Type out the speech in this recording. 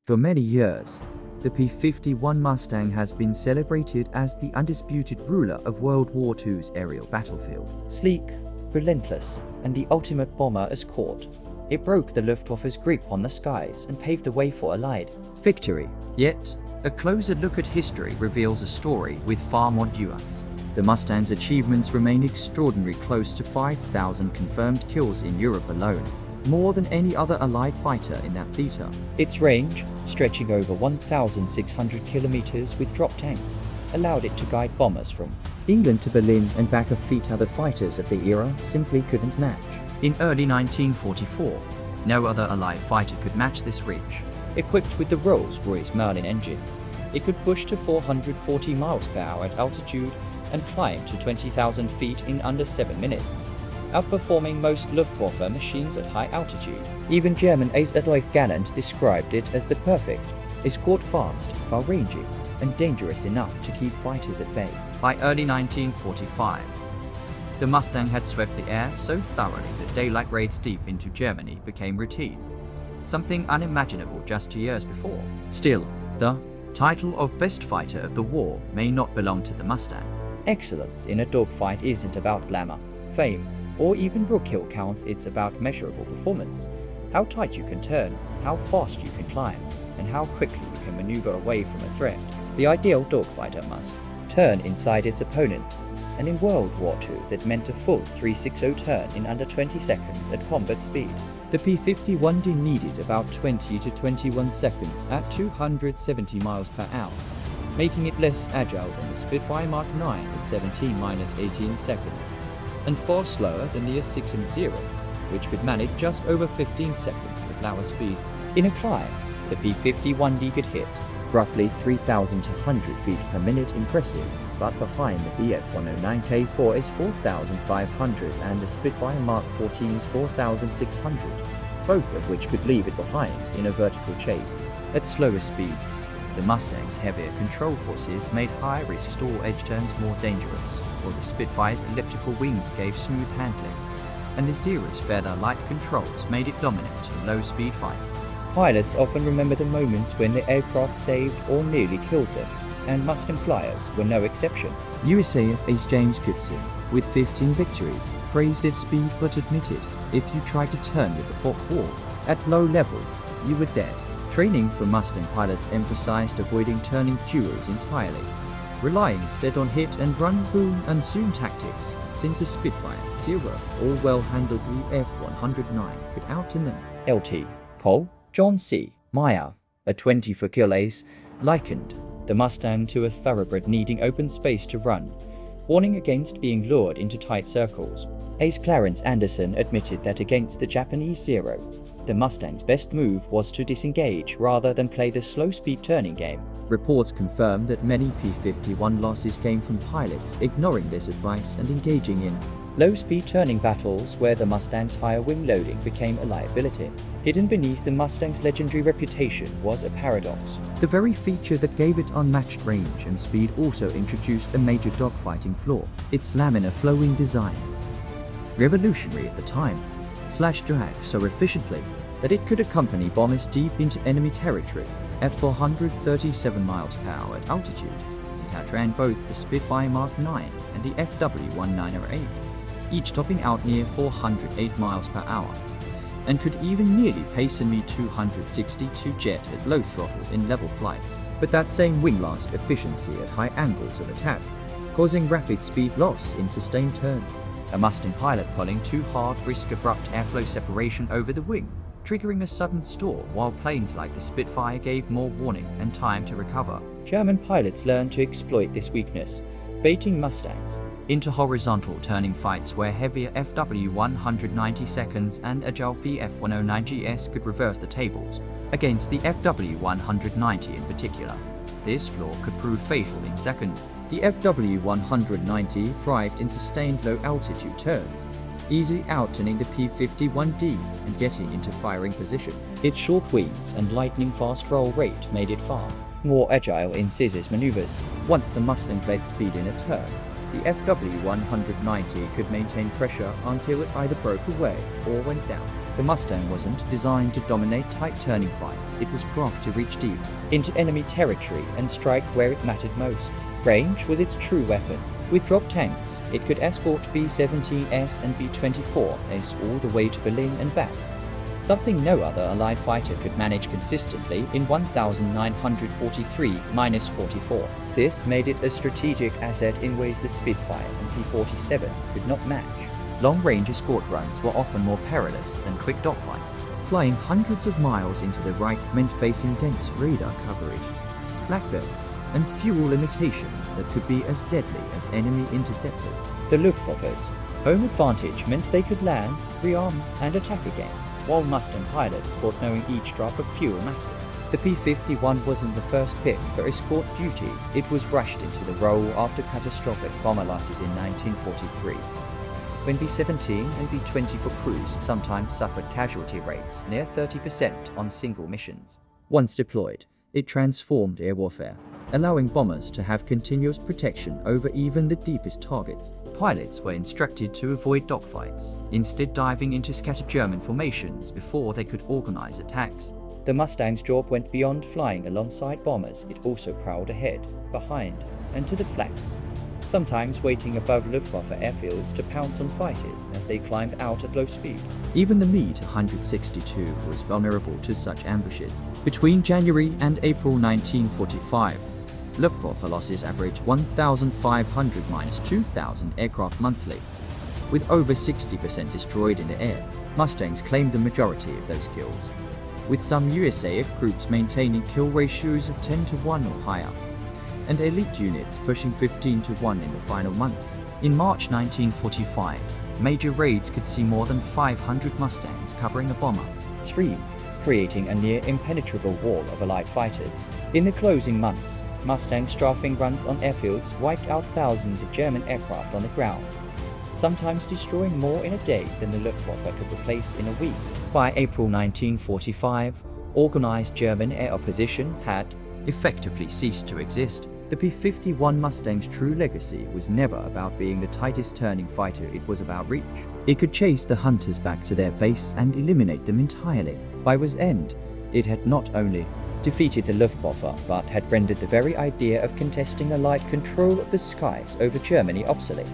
For many years, the P-51 Mustang has been celebrated as the undisputed ruler of World War II's aerial battlefield. Sleek, relentless, and the ultimate bomber escort, it broke the Luftwaffe's grip on the skies and paved the way for Allied victory. Yet, a closer look at history reveals a story with far more nuance. The Mustang's achievements remain extraordinary, close to 5,000 confirmed kills in Europe alone, more than any other Allied fighter in that theater. Its range, stretching over 1,600 kilometers with drop tanks, allowed it to guide bombers from England to Berlin and back, a feat other fighters of the era simply couldn't match. In early 1944, no other Allied fighter could match this reach. Equipped with the Rolls-Royce Merlin engine, it could push to 440 miles per hour at altitude and climb to 20,000 feet in under 7 minutes, outperforming most Luftwaffe machines at high altitude. Even German ace Adolf Galland described it as the perfect escort, fast, far-ranging, and dangerous enough to keep fighters at bay. By early 1945, the Mustang had swept the air so thoroughly that daylight raids deep into Germany became routine, something unimaginable just 2 years before. Still, the title of best fighter of the war may not belong to the Mustang. Excellence in a dogfight isn't about glamour, fame, or even raw kill counts. It's about measurable performance. How tight you can turn, how fast you can climb, and how quickly you can maneuver away from a threat. The ideal dogfighter must turn inside its opponent, and in World War II that meant a full 360 turn in under 20 seconds at combat speed. The P-51D needed about 20 to 21 seconds at 270 miles per hour, making it less agile than the Spitfire Mark 9 at 17-18 seconds, and far slower than the S-6M0, which could manage just over 15 seconds at lower speeds. In a climb, the P-51D could hit roughly 3,200 feet per minute, impressive, but behind the Bf-109K4 is 4,500 and the Spitfire Mark 14 is 4,600, both of which could leave it behind in a vertical chase. At slower speeds, the Mustang's heavier control forces made high-risk stall edge turns more dangerous, while the Spitfire's elliptical wings gave smooth handling, and the Zero's feather light controls made it dominant in low-speed fights. Pilots often remember the moments when the aircraft saved or nearly killed them, and Mustang flyers were no exception. USAF ace James Goodson, with 15 victories, praised its speed but admitted, if you tried to turn with the Focke-Wulf at low level, you were dead. Training for Mustang pilots emphasized avoiding turning duos entirely, relying instead on hit and run, boom and zoom tactics, since a Spitfire, Zero, or well-handled F-109 could outturn them. LT Cole John C. Meyer, a 20-for-kill ace, likened the Mustang to a thoroughbred needing open space to run, warning against being lured into tight circles. Ace Clarence Anderson admitted that against the Japanese Zero, the Mustang's best move was to disengage rather than play the slow-speed turning game. Reports confirm that many P-51 losses came from pilots ignoring this advice and engaging in low-speed turning battles where the Mustang's higher wing loading became a liability. Hidden beneath the Mustang's legendary reputation was a paradox. The very feature that gave it unmatched range and speed also introduced a major dogfighting flaw: its laminar flowing design. Revolutionary at the time, slashed drag so efficiently that it could accompany bombers deep into enemy territory at 437 miles per hour at altitude. It outran both the Spitfire Mark 9 and the FW-1908, each topping out near 408 miles per hour, and could even nearly pace a Mi-262 jet at low throttle in level flight. But that same wing lost efficiency at high angles of attack, causing rapid speed loss in sustained turns. A Mustang pilot pulling too hard risked abrupt airflow separation over the wing, triggering a sudden stall, while planes like the Spitfire gave more warning and time to recover. German pilots learned to exploit this weakness, baiting Mustangs into horizontal turning fights where heavier FW-190 and agile Bf-109GS could reverse the tables, against the FW-190 in particular. This flaw could prove fatal in seconds. The FW-190 thrived in sustained low-altitude turns, easily outturning the P-51D and getting into firing position. Its short wings and lightning-fast roll rate made it far more agile in scissors maneuvers. Once the Mustang bled speed in a turn, the FW-190 could maintain pressure until it either broke away or went down. The Mustang wasn't designed to dominate tight turning fights, it was crafted to reach deep into enemy territory and strike where it mattered most. Range was its true weapon. With drop tanks, it could escort B-17S and B-24S all the way to Berlin and back, something no other Allied fighter could manage consistently in 1943-44. This made it a strategic asset in ways the Spitfire and P-47 could not match. Long-range escort runs were often more perilous than quick dogfights. Flying hundreds of miles into the right meant facing dense radar coverage, flak belts, and fuel limitations that could be as deadly as enemy interceptors. The Luftwaffe's home advantage meant they could land, rearm, and attack again, while Mustang pilots thought knowing each drop of fuel mattered. The P-51 wasn't the first pick for escort duty. It was rushed into the role after catastrophic bomber losses in 1943. When B-17 and B-20 for crews sometimes suffered casualty rates near 30% on single missions. Once deployed, it transformed air warfare, allowing bombers to have continuous protection over even the deepest targets. Pilots were instructed to avoid dogfights, instead diving into scattered German formations before they could organize attacks. The Mustang's job went beyond flying alongside bombers. It also prowled ahead, behind, and to the flanks, sometimes waiting above Luftwaffe airfields to pounce on fighters as they climbed out at low speed. Even the Me-162 was vulnerable to such ambushes. Between January and April 1945, Luftwaffe losses averaged 1,500–2,000 aircraft monthly, with over 60% destroyed in the air. Mustangs claimed the majority of those kills, with some USAF groups maintaining kill ratios of 10-1 or higher, and elite units pushing 15-1 in the final months. In March 1945, major raids could see more than 500 Mustangs covering a bomber stream, creating a near impenetrable wall of Allied fighters. In the closing months, Mustang strafing runs on airfields wiped out thousands of German aircraft on the ground, sometimes destroying more in a day than the Luftwaffe could replace in a week. By April 1945, organized German air opposition had effectively ceased to exist. The P-51 Mustang's true legacy was never about being the tightest turning fighter, it was about reach. It could chase the hunters back to their base and eliminate them entirely. By war's end, it had not only defeated the Luftwaffe, but had rendered the very idea of contesting Allied control of the skies over Germany obsolete.